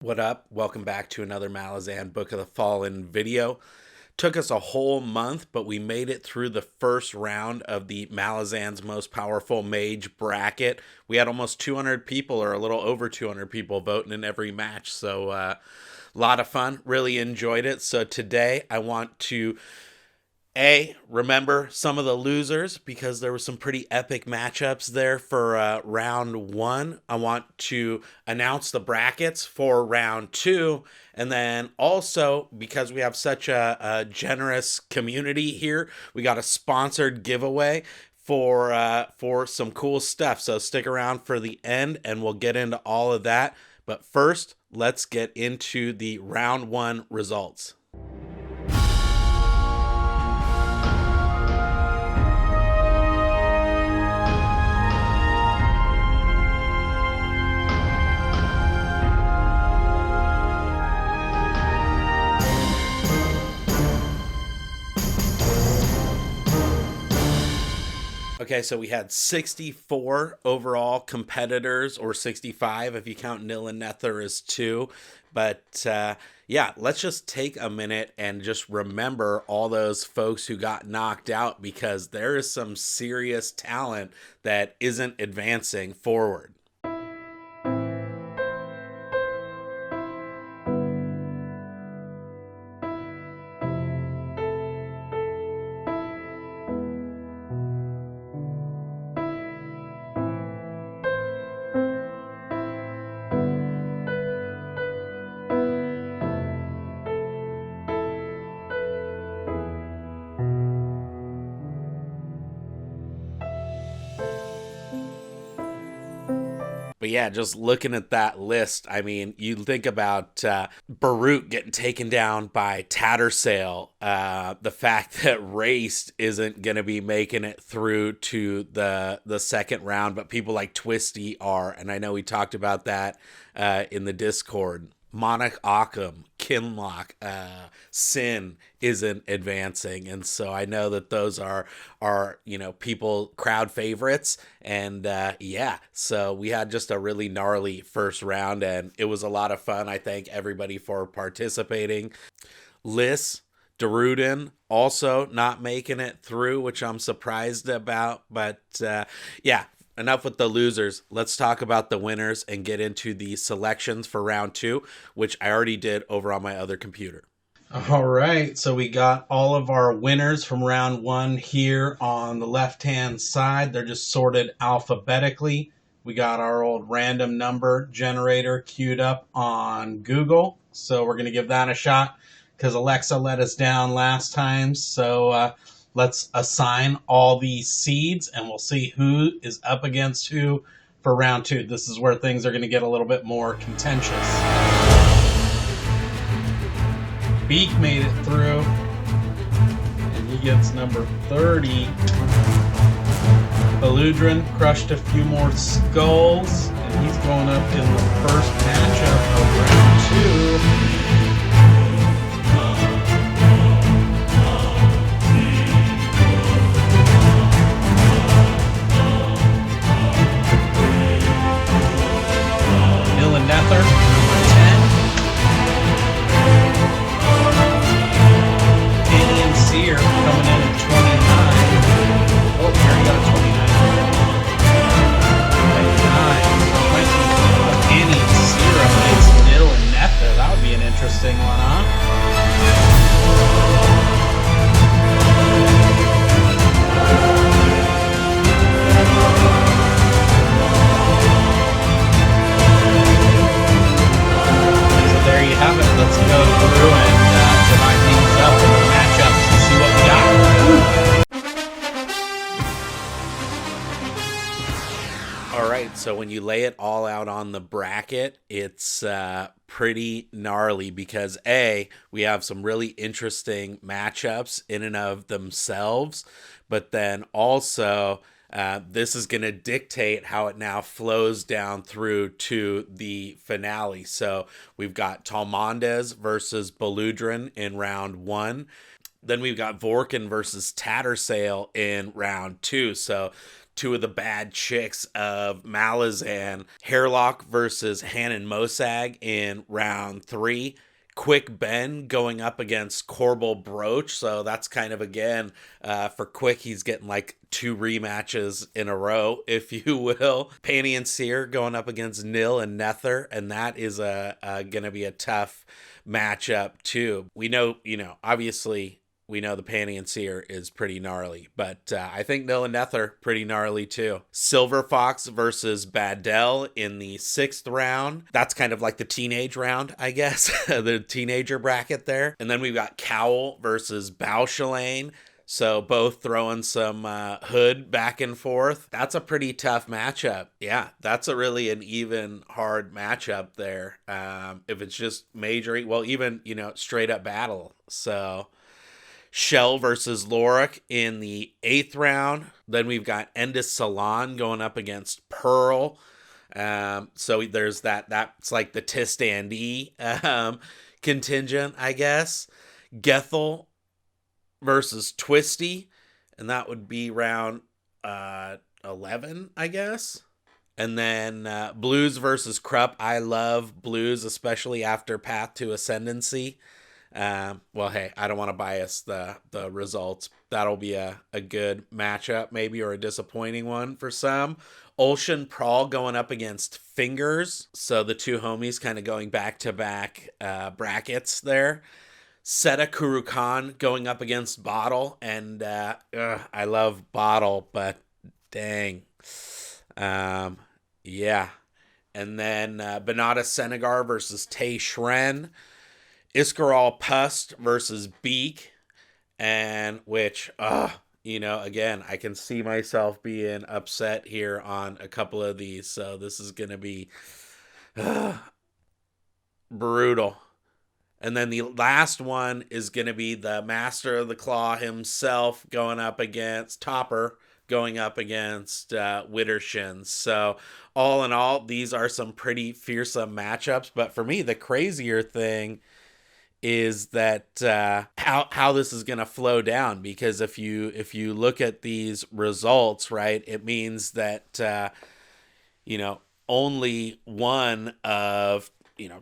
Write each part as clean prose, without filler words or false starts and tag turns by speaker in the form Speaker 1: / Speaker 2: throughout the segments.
Speaker 1: What up? Welcome back to another Malazan Book of the Fallen video. Took us a whole month, but we made it through the first round of the Malazan's Most Powerful Mage bracket. We had almost 200 people, or a little over 200 people, voting in every match. So, a lot of fun. Really enjoyed it. So today I want to remember some of the losers because there were some pretty epic matchups there for round one. I want to announce the brackets for round two. And then also, because we have such a generous community here, we got a sponsored giveaway for some cool stuff. So stick around for the end and we'll get into all of that. But first, let's get into the round one results. Okay, so we had 64 overall competitors, or 65 if you count Nil and Nether as two. But yeah, let's just take a minute and just remember all those folks who got knocked out, because there is some serious talent that isn't advancing forward. But yeah, just looking at that list, I mean, you think about Broach getting taken down by Tattersail, the fact that Raced isn't going to be making it through to the second round, but people like Twisty are, and I know we talked about that in the Discord. Monarch Occam, Kinlock, Sin isn't advancing, and so I know that those are people crowd favorites, and yeah, so we had just a really gnarly first round, and it was a lot of fun. I thank everybody for participating. Liz Deruden also not making it through, which I'm surprised about, but yeah. Enough with the losers. Let's talk about the winners and get into the selections for round two, which I already did over on my other computer.
Speaker 2: All right, so we got all of our winners from round one here on the left-hand side. They're just sorted alphabetically. We got our old random number generator queued up on Google, so we're going to give that a shot because Alexa let us down last time. So let's assign all these seeds, and we'll see who is up against who for round two. This is where things are going to get a little bit more contentious. Beak made it through, and he gets number 30. Beludrin crushed a few more skulls, and he's going up in the first matchup of round two. Nether, number 10. Penny and Seer coming in at 29. Oh, here you got a 29. 9. Penny and Seer up against Nil and Nether. That would be an interesting one, huh? There you have it. Let's go through and divide things up into matchups and see what we got.
Speaker 1: All right, so when you lay it all out on the bracket, it's pretty gnarly because we have some really interesting matchups in and of themselves, but then also this is going to dictate how it now flows down through to the finale. So we've got Talmondes versus Beludrin in round one. Then we've got Vorkin versus Tattersail in round two. So two of the bad chicks of Malazan, Hairlock versus Hanan Mosag in round 3. Quick Ben going up against Korbal Broach. So that's kind of, again, for Quick, he's getting like 2 rematches in a row, if you will. Panty and Seer going up against Nil and Nether, and that is going to be a tough matchup too. We know, obviously, we know the Panty and Seer is pretty gnarly, but I think Nil and Nether pretty gnarly too. Silver Fox versus Badell in the 6th round. That's kind of like the teenage round, I guess, the teenager bracket there. And then we've got Cowl versus Bauchelain. So both throwing some hood back and forth. That's a pretty tough matchup. Yeah, that's a really an even hard matchup there. If it's just majoring, well, even, straight up battle. So Shell versus Lorik in the 8th round. Then we've got Endis Salon going up against Pearl. So there's that's like the Tistandi contingent, I guess. Gethel versus Twisty, and that would be round 11, I guess. And then Blues versus Krupp. I love Blues, especially after Path to Ascendancy. Well, hey, I don't want to bias the results. That'll be a good matchup, maybe, or a disappointing one for some. Ocean Prawl going up against Fingers. So the two homies kind of going back-to-back brackets there. Seta Kurukan going up against Bottle. And I love Bottle, but dang. Yeah. And then Benata Senegar versus Tay Shren. Iskar Pust versus Beak, and which, again, I can see myself being upset here on a couple of these, so this is going to be brutal. And then the last one is going to be the Master of the Claw himself going up against Topper, going up against Wittershin. So all in all, these are some pretty fearsome matchups, but for me, the crazier thing is that how this is going to flow down, because if you look at these results, right, it means that only one of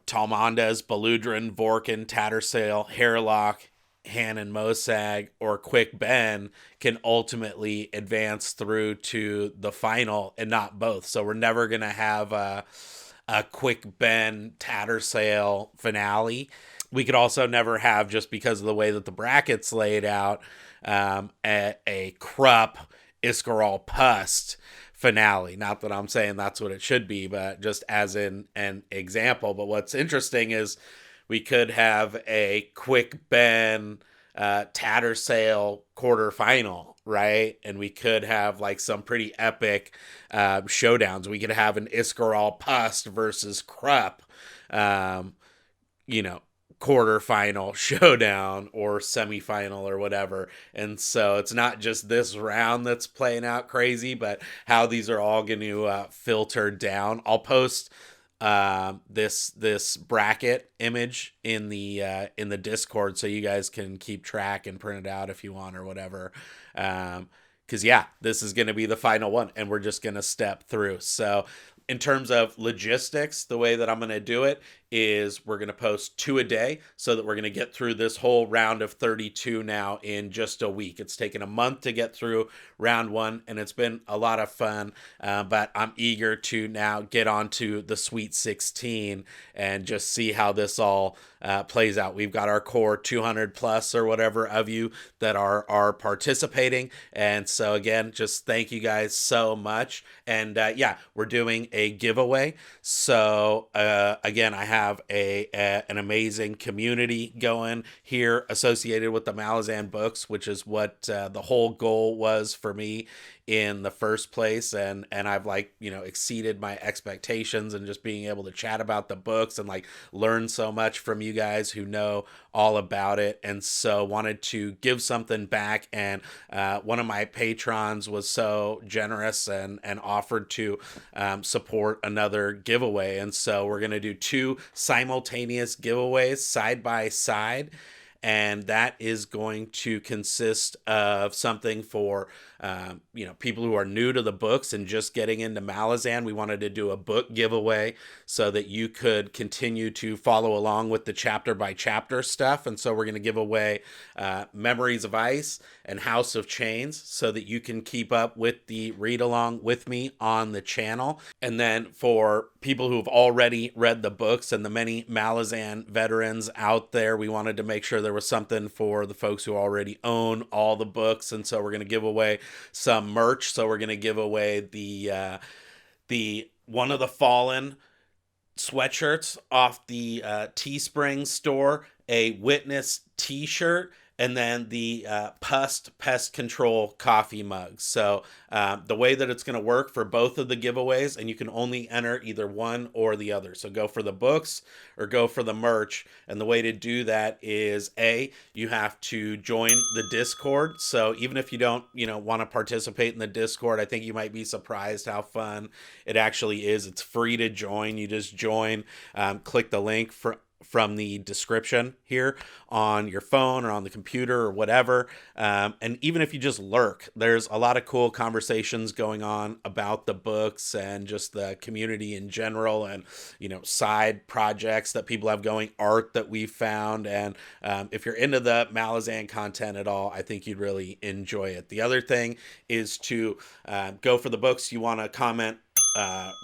Speaker 1: Talmondas, Baludrin, Vorkin, Tattersail, Hairlock, Hanan Mosag, or Quick Ben can ultimately advance through to the final, and not both. So we're never going to have a Quick Ben Tattersail finale. We could also never have, just because of the way that the bracket's laid out, a Krupp Iskar Pust finale. Not that I'm saying that's what it should be, but just as an example. But what's interesting is we could have a Quick Ben Tattersail quarterfinal, right? And we could have like some pretty epic showdowns. We could have an Iskar Pust versus Krupp, quarterfinal showdown or semifinal or whatever. And so it's not just this round that's playing out crazy, but how these are all going to filter down. I'll post this bracket image in the Discord, so you guys can keep track and print it out if you want or whatever. Because this is going to be the final one, and we're just going to step through. So in terms of logistics, the way that I'm going to do it is we're going to post 2 a day, so that we're going to get through this whole round of 32 now in just a week. It's taken a month to get through round 1, and it's been a lot of fun, but I'm eager to now get on to the Sweet 16 and just see how this all plays out. We've got our core 200 plus or whatever of you that are participating, and so again, just thank you guys so much. And we're doing a giveaway. So again, I have an amazing community going here associated with the Malazan books, which is what the whole goal was for me in the first place, and I've exceeded my expectations, and just being able to chat about the books and learn so much from you guys who know all about it. And so wanted to give something back, and one of my patrons was so generous and offered to support another giveaway, and so we're going to do 2 simultaneous giveaways side by side. and that is going to consist of something for people who are new to the books and just getting into Malazan. We wanted to do a book giveaway so that you could continue to follow along with the chapter by chapter stuff. And so we're going to give away Memories of Ice and House of Chains so that you can keep up with the read along with me on the channel. And then for people who've already read the books and the many Malazan veterans out there, we wanted to make sure there was something for the folks who already own all the books. And so we're going to give away some merch. So we're going to give away the One of the Fallen sweatshirts off the Teespring store, a Witness t-shirt, and then the Pest Control coffee mugs. So the way that it's going to work for both of the giveaways, and you can only enter either one or the other. So go for the books or go for the merch. And the way to do that is you have to join the Discord. So even if you don't, want to participate in the Discord, I think you might be surprised how fun it actually is. It's free to join. You just join, click the link from the description here on your phone or on the computer or whatever. And even if you just lurk, there's a lot of cool conversations going on about the books and just the community in general, and, side projects that people have going, art that we found. And if you're into the Malazan content at all, I think you'd really enjoy it. The other thing is to go for the books. You want to comment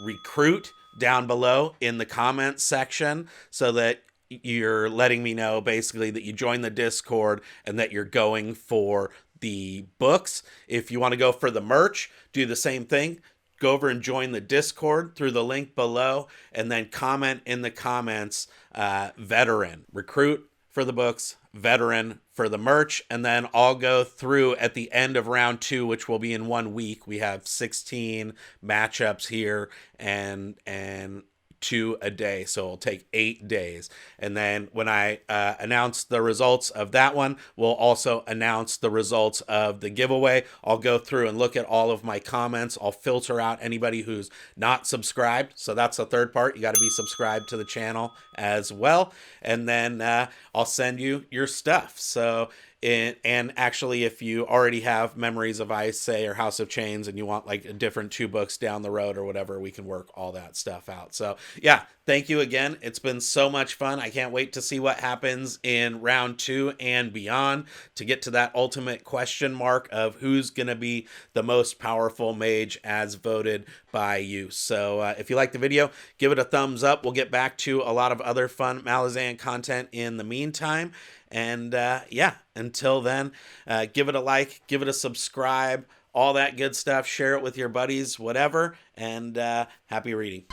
Speaker 1: recruit down below in the comments section so that you're letting me know basically that you joined the Discord and that you're going for the books. If you want to go for the merch, do the same thing. Go over and join the Discord through the link below, and then comment in the comments, veteran. Recruit for the books, veteran for the merch, and then I'll go through at the end of round 2, which will be in 1 week. We have 16 matchups here and 2 a day, so it'll take 8 days. And then when I announce the results of that one, we'll also announce the results of the giveaway. I'll go through and look at all of my comments. I'll filter out anybody who's not subscribed, so that's the third part. You got to be subscribed to the channel as well, and then I'll send you your stuff. So and actually, if you already have Memories of Ice, say, or House of Chains, and you want like a different 2 books down the road or whatever, we can work all that stuff out. So yeah, thank you again. It's been so much fun. I can't wait to see what happens in round 2 and beyond to get to that ultimate question mark of who's going to be the most powerful mage as voted by you. So if you like the video, give it a thumbs up. We'll get back to a lot of other fun Malazan content in the meantime. And yeah, until then, give it a like, give it a subscribe, all that good stuff. Share it with your buddies, whatever. And happy reading.